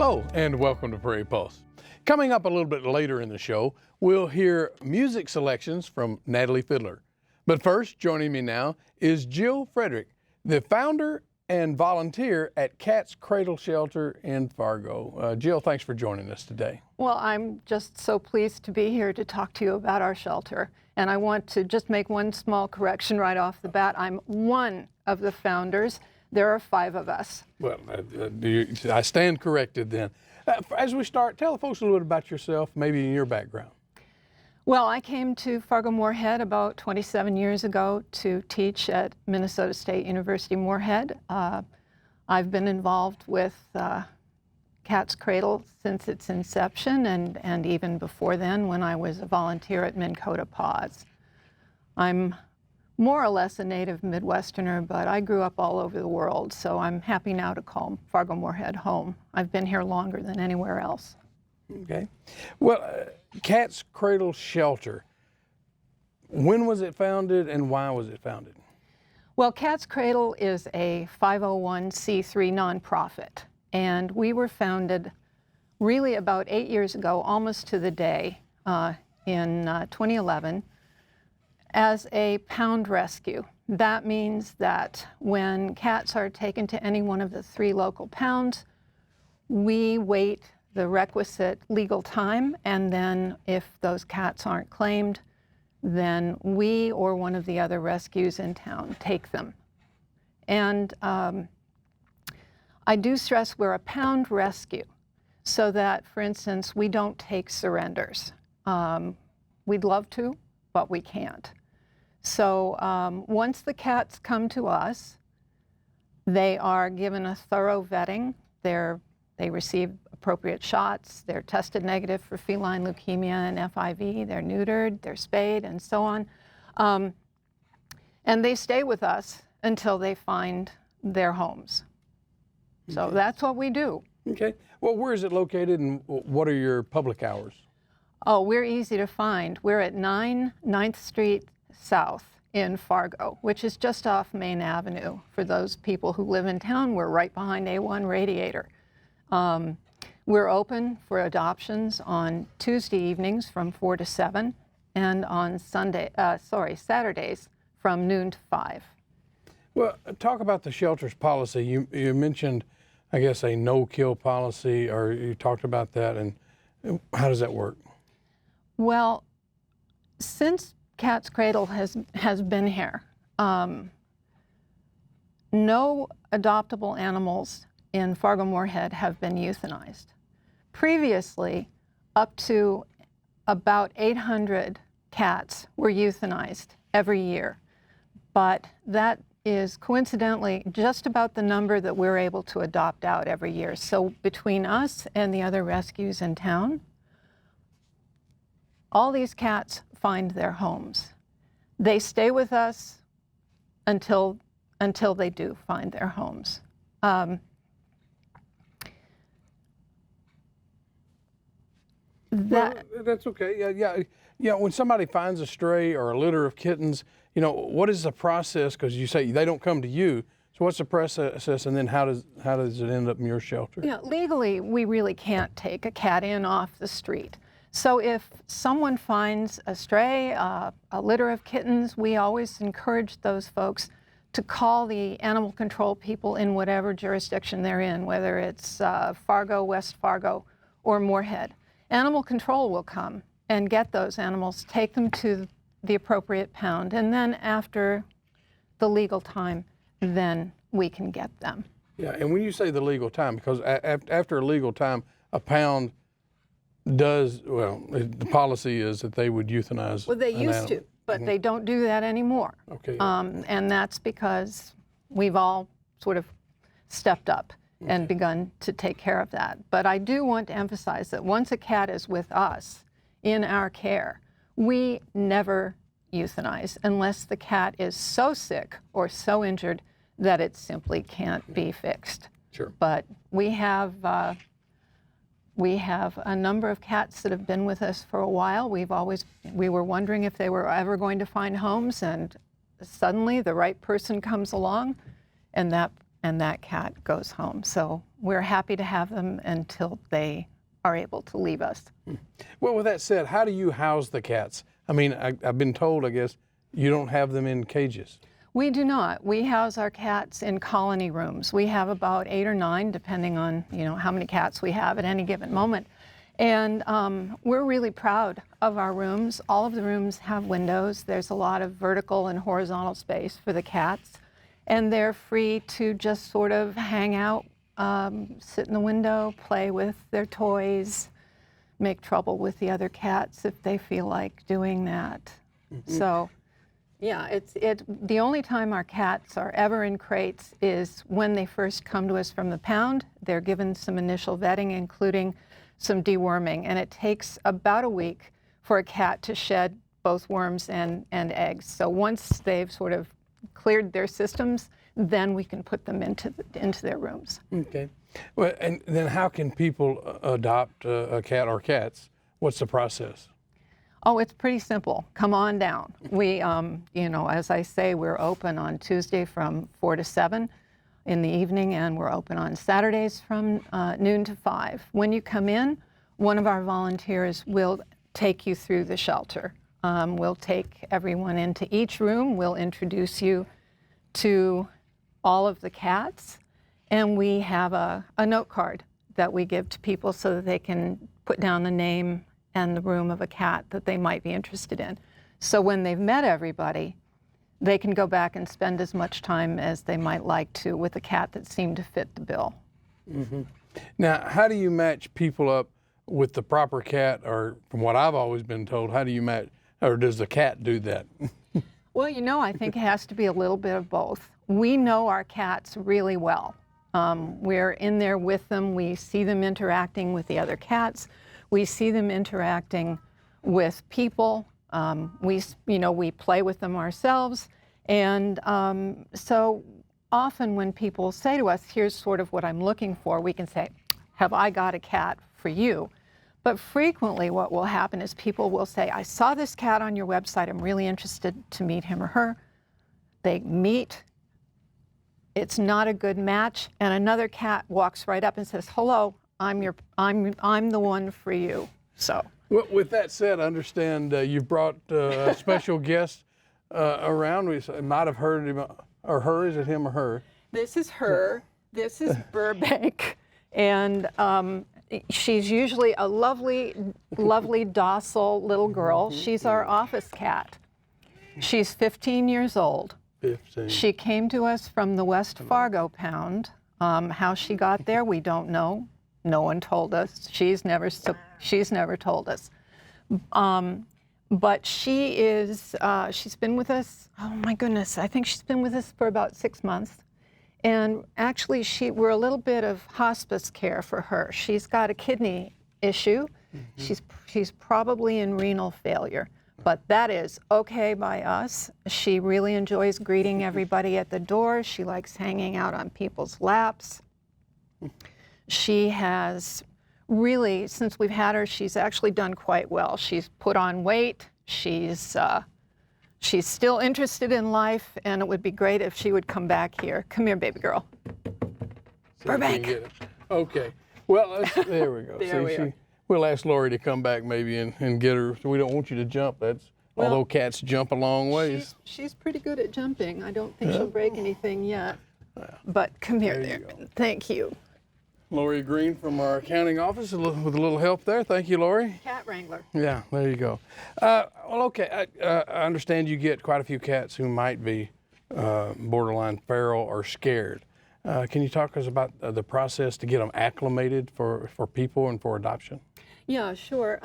Hello and welcome to Prairie Pulse. Coming up a little bit later in the show, we'll hear music selections from Natalie Fiddler. But first, joining me now is Jill Frederick, the founder and volunteer at Cat's Cradle Shelter in Fargo. Jill, thanks for joining us today. Well, I'm just so pleased to be here to talk to you about our shelter. And I want to just make one small correction right off the bat. I'm one of the founders. There are 5 of us. Well, I stand corrected then. As we start, tell the folks a little bit about yourself, maybe in your background. Well, I came to Fargo-Moorhead about 27 years ago to teach at Minnesota State University Moorhead. I've been involved with Cat's Cradle since its inception and even before then when I was a volunteer at Minn Kota Paws. I'm more or less a native Midwesterner, but I grew up all over the world, so I'm happy now to call Fargo-Moorhead home. I've been here longer than anywhere else. Okay. Well, Cat's Cradle Shelter, when was it founded and why was it founded? Well, Cat's Cradle is a 501c3 nonprofit, and we were founded really about 8 years ago, almost to the day, in 2011, as a pound rescue. That means that when cats are taken to any one of the 3 local pounds, we wait the requisite legal time, and then if those cats aren't claimed, then we or one of the other rescues in town take them. And I do stress we're a pound rescue so that, for instance, we don't take surrenders. We'd love to, but we can't. So once the cats come to us, they are given a thorough vetting. They receive appropriate shots. They're tested negative for feline leukemia and FIV. They're neutered, they're spayed, and so on. And they stay with us until they find their homes. So that's what we do. Okay. Well, where is it located and what are your public hours? Oh, we're easy to find. We're at 9 9th Street South in Fargo, which is just off Main Avenue. For those people who live in town, we're right behind A1 Radiator. We're open for adoptions on Tuesday evenings from 4 to 7 and on Saturdays from noon to 5. Well, talk about the shelter's policy. You mentioned, I guess, a no-kill policy, or you talked about that, and how does that work? Well, since Cat's Cradle has been here, no adoptable animals in Fargo-Moorhead have been euthanized. Previously, up to about 800 cats were euthanized every year, but that is coincidentally just about the number that we're able to adopt out every year. So between us and the other rescues in town, all these cats find their homes. They stay with us until they do find their homes. That's okay. Yeah. When somebody finds a stray or a litter of kittens, what is the process? Because you say they don't come to you. So what's the process, and then how does it end up in your shelter? Yeah, legally, we really can't take a cat in off the street. So if someone finds a stray, a litter of kittens, we always encourage those folks to call the animal control people in whatever jurisdiction they're in, whether it's Fargo, West Fargo, or Moorhead. Animal control will come and get those animals, take them to the appropriate pound, and then after the legal time, then we can get them. Yeah, and when you say the legal time, because after a legal time, a pound does, the policy is that they would euthanize. Well, they used to, but they don't do that anymore. Okay. And that's because we've all sort of stepped up and begun to take care of that. But I do want to emphasize that once a cat is with us in our care, we never euthanize unless the cat is so sick or so injured that it simply can't be fixed. Sure. But we have a number of cats that have been with us for a while. We were wondering if they were ever going to find homes, and suddenly the right person comes along, and that and that cat goes home. So we're happy to have them until they are able to leave us. Well, with that said, how do you house the cats? I mean, I've been told, I guess, you don't have them in cages. We do not. We house our cats in colony rooms. We have about 8 or 9, depending on how many cats we have at any given moment. And we're really proud of our rooms. All of the rooms have windows. There's a lot of vertical and horizontal space for the cats. And they're free to just sort of hang out, sit in the window, play with their toys, make trouble with the other cats if they feel like doing that. So, yeah, the only time our cats are ever in crates is when they first come to us from the pound. They're given some initial vetting, including some deworming, and it takes about a week for a cat to shed both worms and eggs. So once they've sort of cleared their systems, then we can put them into their rooms. Okay. Well, and then how can people adopt a cat or cats? What's the process? Oh, it's pretty simple. Come on down. We, as I say, we're open on Tuesday from 4 to 7 in the evening, and we're open on Saturdays from noon to 5. When you come in, one of our volunteers will take you through the shelter. We'll take everyone into each room. We'll introduce you to all of the cats, and we have a note card that we give to people so that they can put down the name and the room of a cat that they might be interested in. So when they've met everybody, they can go back and spend as much time as they might like to with a cat that seemed to fit the bill. Mm-hmm. Now, how do you match people up with the proper cat, or from what I've always been told, how do you match, or does the cat do that? Well, I think it has to be a little bit of both. We know our cats really well. We're in there with them. We see them interacting with the other cats. We see them interacting with people. We play with them ourselves. And so often when people say to us, here's sort of what I'm looking for, we can say, have I got a cat for you? But frequently what will happen is people will say, I saw this cat on your website. I'm really interested to meet him or her. They meet. It's not a good match. And another cat walks right up and says, hello, I'm the one for you. So. Well, with that said, I understand you've brought a special guest around. We might have heard him or her. Is it him or her? This is her. This is Burbank. And she's usually a lovely, lovely, docile little girl. She's our office cat. She's 15 years old. 15. She came to us from the West Fargo pound. How she got there, we don't know. No one told us. She's never told us. But she's been with us, oh my goodness, I think she's been with us for about 6 months. And actually, we're a little bit of hospice care for her. She's got a kidney issue. Mm-hmm. She's probably in renal failure, but that is okay by us. She really enjoys greeting everybody at the door. She likes hanging out on people's laps. She has really, since we've had her, she's actually done quite well. She's put on weight. She's still interested in life, and it would be great if she would come back here. Come here, baby girl. Burbank. Okay. Well, there we go. There we are. We'll ask Lori to come back maybe and get her. So we don't want you to jump. Although cats jump a long ways. She's pretty good at jumping. I don't think she'll break anything yet. But come here there. Thank you. Lori Green from our accounting office with a little help there. Thank you, Lori. Cat wrangler. Yeah, there you go. Well, okay. I understand you get quite a few cats who might be borderline feral or scared. Can you talk to us about the process to get them acclimated for people and for adoption? Yeah, sure.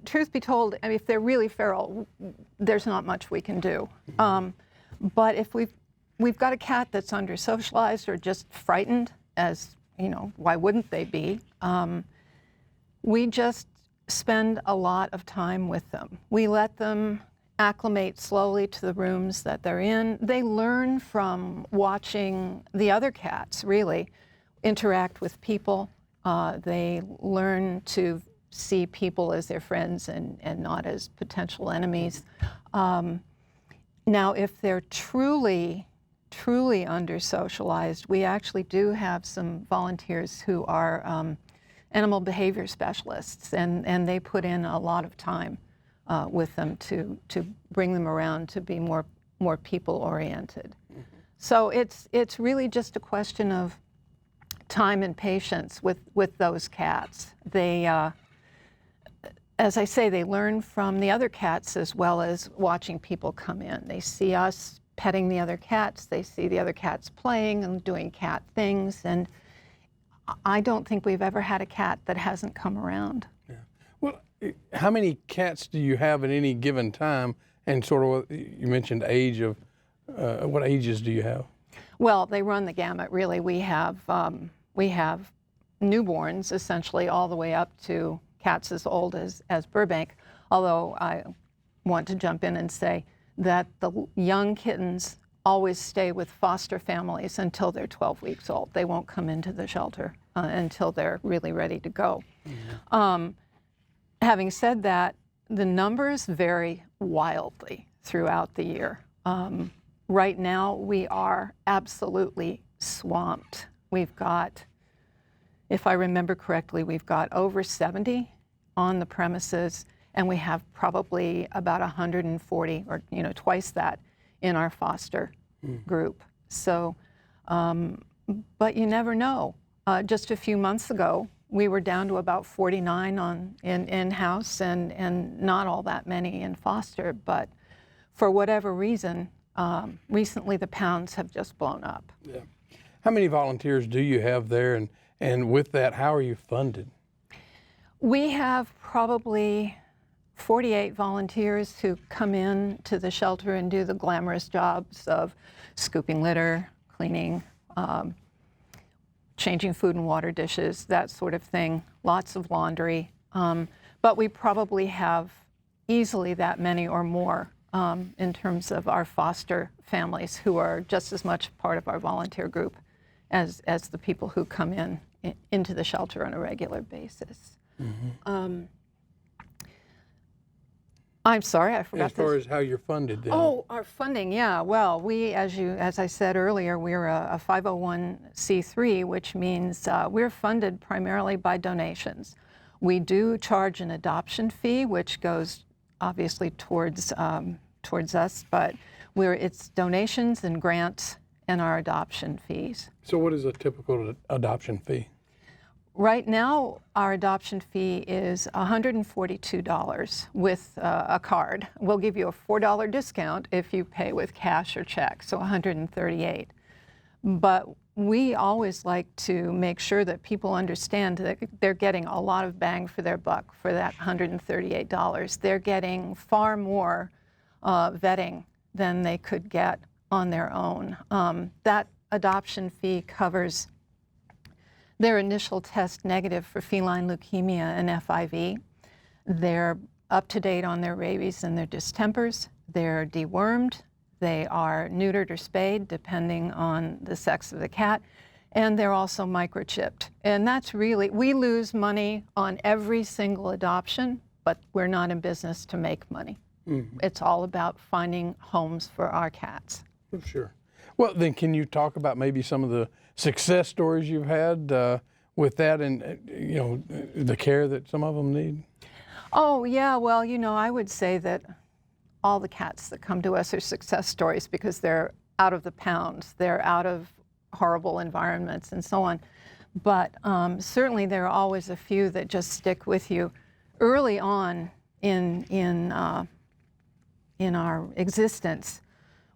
Truth be told, I mean, if they're really feral, there's not much we can do. But if we've got a cat that's under-socialized or just frightened, as why wouldn't they be? We just spend a lot of time with them. We let them acclimate slowly to the rooms that they're in. They learn from watching the other cats, really, interact with people. They learn to see people as their friends and not as potential enemies. Now, if they're truly truly under-socialized, we actually do have some volunteers who are animal behavior specialists, and they put in a lot of time with them to bring them around to be more people-oriented. Mm-hmm. So it's really just a question of time and patience with those cats. They, as I say, they learn from the other cats as well as watching people come in. They see us petting the other cats, they see the other cats playing and doing cat things, and I don't think we've ever had a cat that hasn't come around. Yeah. Well, how many cats do you have at any given time? And sort of, you mentioned age of, what ages do you have? Well, they run the gamut, really. We have newborns, essentially, all the way up to cats as old as Burbank, although I want to jump in and say that the young kittens always stay with foster families until they're 12 weeks old. They won't come into the shelter until they're really ready to go. Mm-hmm. Having said that, the numbers vary wildly throughout the year. Right now, we are absolutely swamped. We've got, if I remember correctly, we've got over 70 on the premises, and we have probably about 140, or twice that, in our foster group. So, but you never know. Just a few months ago, we were down to about 49 in-house and not all that many in foster. But for whatever reason, recently the pounds have just blown up. Yeah. How many volunteers do you have there? And with that, how are you funded? We have probably 48 volunteers who come in to the shelter and do the glamorous jobs of scooping litter, cleaning, changing food and water dishes, that sort of thing, lots of laundry. But we probably have easily that many or more in terms of our foster families who are just as much part of our volunteer group as the people who come into the shelter on a regular basis. Mm-hmm. I'm sorry, I forgot. As far as how you're funded then. Oh, our funding, yeah. Well, we, as I said earlier, we're a 501c3, which means we're funded primarily by donations. We do charge an adoption fee, which goes obviously towards us, but it's donations and grants and our adoption fees. So what is a typical adoption fee? Right now, our adoption fee is $142 with a card. We'll give you a $4 discount if you pay with cash or check, so $138. But we always like to make sure that people understand that they're getting a lot of bang for their buck for that $138. They're getting far more vetting than they could get on their own. That adoption fee covers their initial test negative for feline leukemia and FIV. They're up to date on their rabies and their distempers. They're dewormed. They are neutered or spayed, depending on the sex of the cat. And they're also microchipped. And that's really, we lose money on every single adoption, but we're not in business to make money. Mm-hmm. It's all about finding homes for our cats. Sure. Well, then can you talk about maybe some of the success stories you've had with that and, the care that some of them need? Oh, yeah. Well, I would say that all the cats that come to us are success stories because they're out of the pounds, they're out of horrible environments and so on. But certainly there are always a few that just stick with you. Early on in our existence,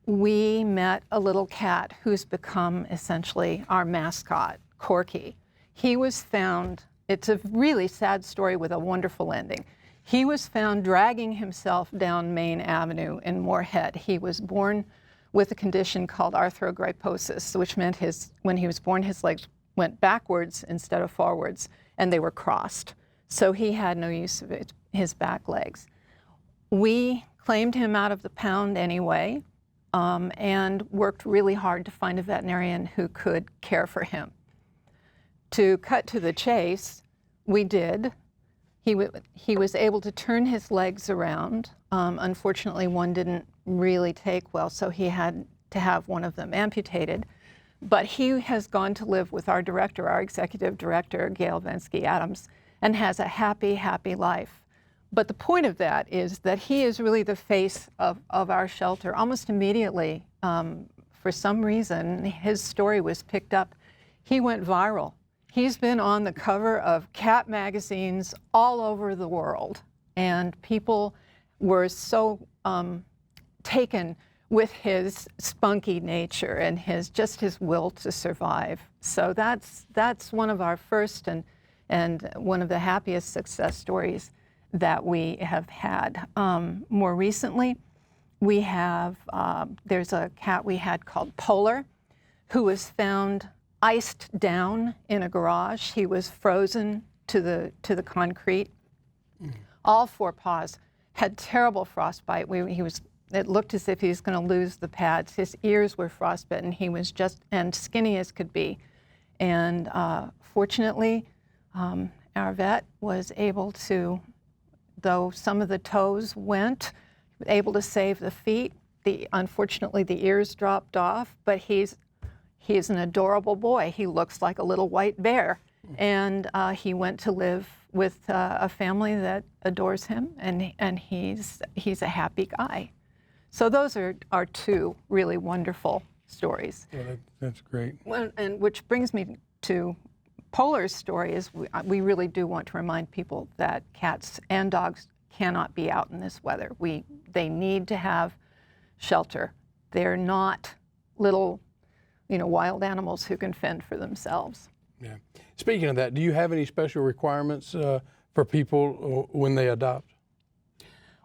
we met a little cat who's become essentially our mascot, Corky. He was found, it's a really sad story with a wonderful ending. He was found dragging himself down Main Avenue in Moorhead. He was born with a condition called arthrogryposis, which meant when he was born, his legs went backwards instead of forwards, and they were crossed. So he had no use of his back legs. We claimed him out of the pound anyway, and worked really hard to find a veterinarian who could care for him. To cut to the chase, we did. He was able to turn his legs around. Unfortunately, one didn't really take well, so he had to have one of them amputated. But he has gone to live with our director, our executive director, Gail Vensky Adams, and has a happy, happy life. But the point of that is that he is really the face of our shelter. Almost immediately, for some reason, his story was picked up. He went viral. He's been on the cover of cat magazines all over the world, and people were so taken with his spunky nature and his will to survive. So that's one of our first and one of the happiest success stories that we have had. More recently, we have, there's a cat we had called Polar, who was found iced down in a garage. He was frozen to the concrete. All four paws had terrible frostbite. It looked as if he was going to lose the pads. His ears were frostbitten. He was just, and skinny as could be. And fortunately, our vet was able to, though some of the toes went, able to save the feet. Unfortunately, the ears dropped off, but he's an adorable boy. He looks like a little white bear. And he went to live with a family that adores him, and he's a happy guy. So those are two really wonderful stories. Yeah, that's great. Well, and which brings me to Polar's story is we really do want to remind people that cats and dogs cannot be out in this weather. They need to have shelter. They're not little, wild animals who can fend for themselves. Yeah. Speaking of that, do you have any special requirements for people when they adopt?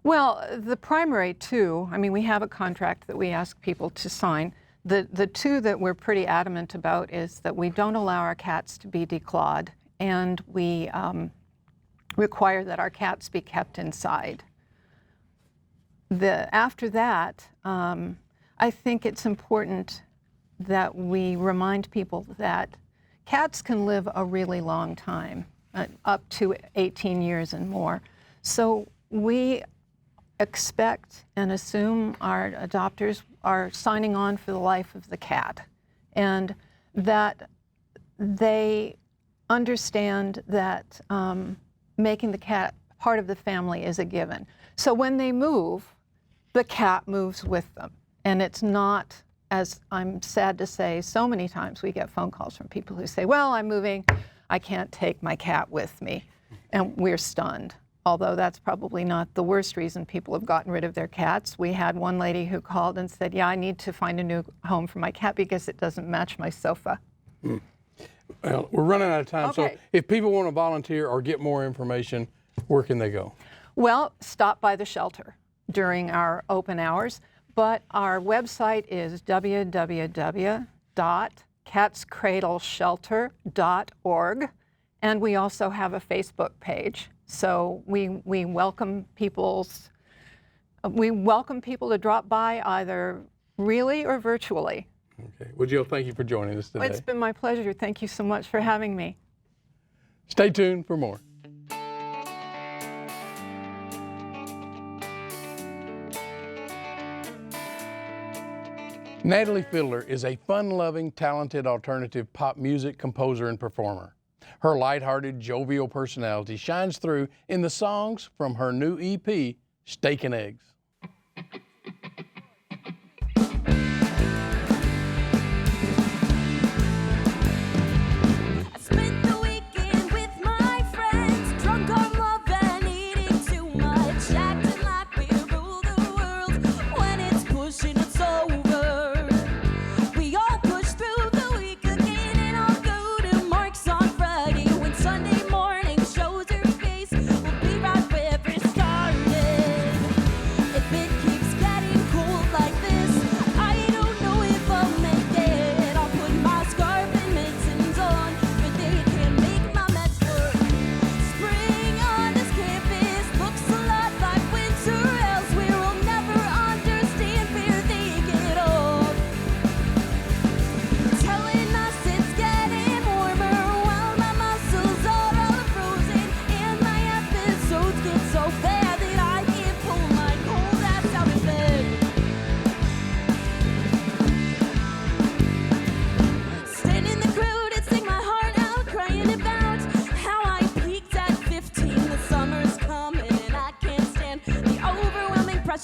Well, the primary two, we have a contract that we ask people to sign. The two that we're pretty adamant about is that we don't allow our cats to be declawed, and we require that our cats be kept inside. After that, I think it's important that we remind people that cats can live a really long time, up to 18 years and more. So we expect and assume our adopters are signing on for the life of the cat, and that they understand that making the cat part of the family is a given. So when they move, the cat moves with them. And it's not, as I'm sad to say, so many times we get phone calls from people who say, well, I'm moving, I can't take my cat with me. And we're stunned. Although that's probably not the worst reason people have gotten rid of their cats. We had one lady who called and said, yeah, I need to find a new home for my cat because it doesn't match my sofa. Well, we're running out of time, Okay. So if people want to volunteer or get more information, where can they go? Well, stop by the shelter during our open hours, but our website is www.catscradleshelter.org, and we also have a Facebook page. So we welcome people to drop by either really or virtually. Okay. Well, Jill, thank you for joining us today. It's been my pleasure. Thank you so much for having me. Stay tuned for more. Natalie Fiddler is a fun-loving, talented alternative pop music composer and performer. Her lighthearted, jovial personality shines through in the songs from her new EP, Steak and Eggs.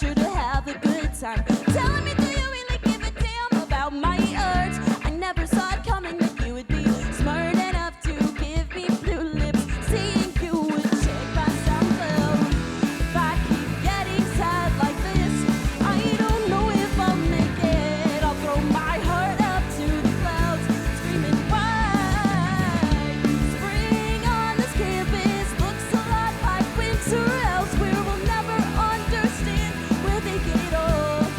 want you to have a good time. Telling me, do you really give a damn about my urge? I never saw it coming that you would be smart enough to give me blue lips. Seeing you would shake my SoundCloud. If I keep getting sad like this, I don't know if I'll make it. I'll throw my heart up to the clouds, screaming why. Spring on this campus looks a lot like winter elsewhere. We'll never understand where they get off.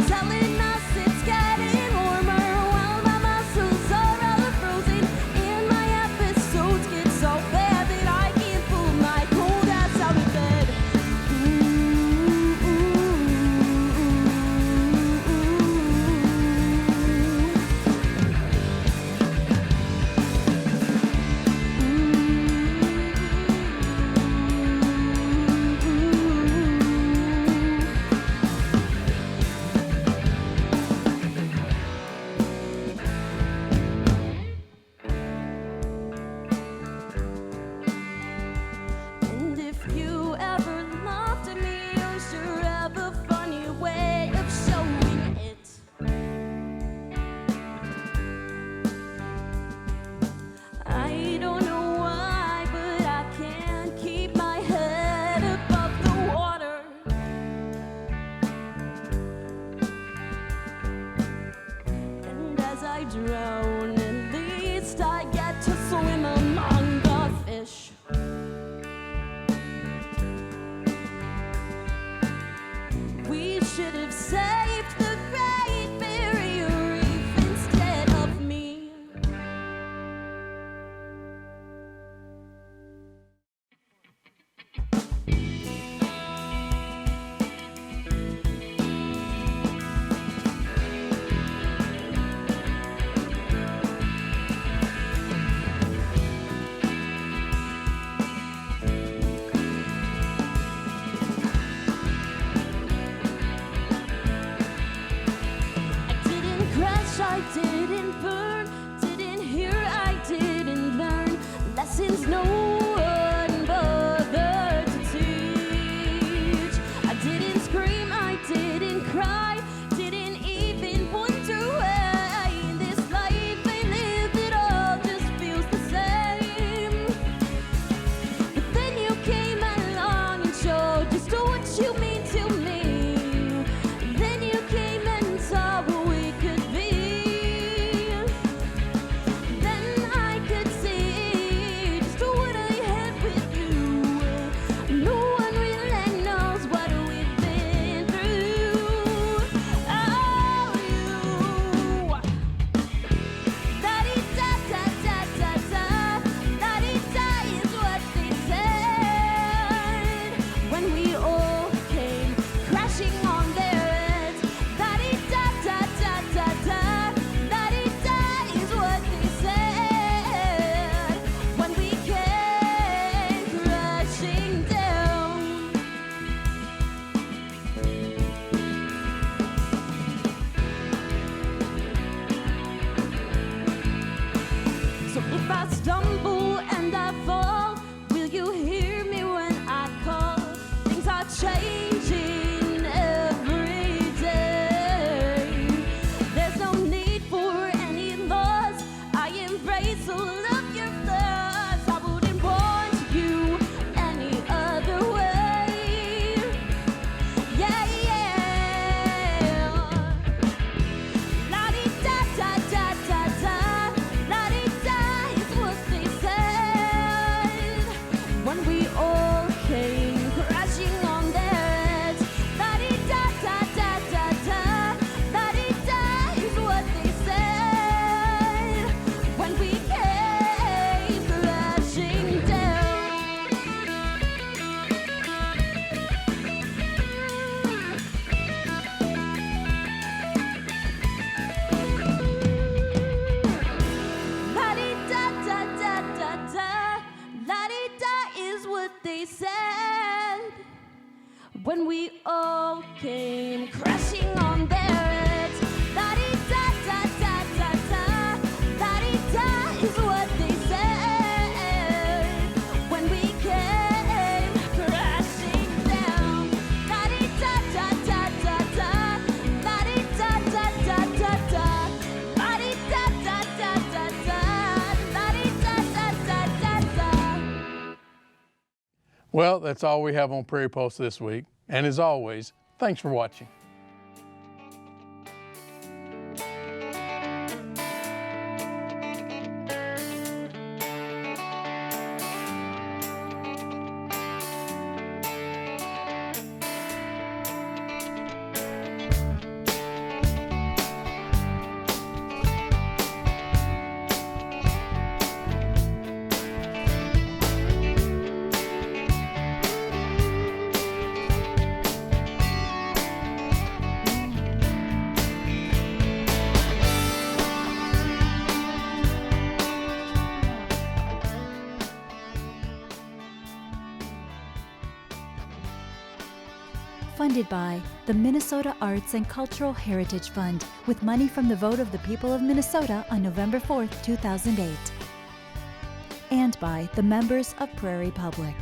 Telling us it's getting warmer while my muscles are all frozen, and my episodes get so bad that I can't pull my cold ass out of bed. And if you ever laughed at me, you sure have a funny way of showing it. I don't know why, but I can't keep my head above the water. And as I drown, at least I get to swim among the fish. We should have saved the Great Barrier Reef instead of me. I didn't crash, I didn't burn, didn't hear, I didn't learn lessons no one bothered to teach. I didn't scream, I didn't cry, didn't even wonder why. In this life I live, it all just feels the same. But then you came along and showed just what you mean to me. Then you came and saw what we could be. Then I could see just what I had with you. No one really knows what we've been through. Oh, you. La-di-da-da-da-da-da. La-di-da is what they said when we all came crashing on their heads. La-di-da-da-da-da-da. La-di-da is what they said when we came crashing down. So if I stumble and I fall, will you hear me when I call? Things are changing every day. There's no need for any laws. I embrace all of your flaws. I wouldn't want you any other way. Yeah, yeah. La-di-da-da-da-da-da. La-di-da is what they said when we all came crashing on their heads. La-di-da-da-da-da-da. La-di-da is what they said when we came crashing down. La-di-da-da-da-da-da. La-di-da is what they said when we all came crashing on their heads. La-di-da-da-da-da-da. La-di-da is what they said when we came crashing down. Well, that's all we have on Prairie Pulse this week. And as always, thanks for watching. Funded by the Minnesota Arts and Cultural Heritage Fund with money from the vote of the people of Minnesota on November 4th, 2008. And by the members of Prairie Public.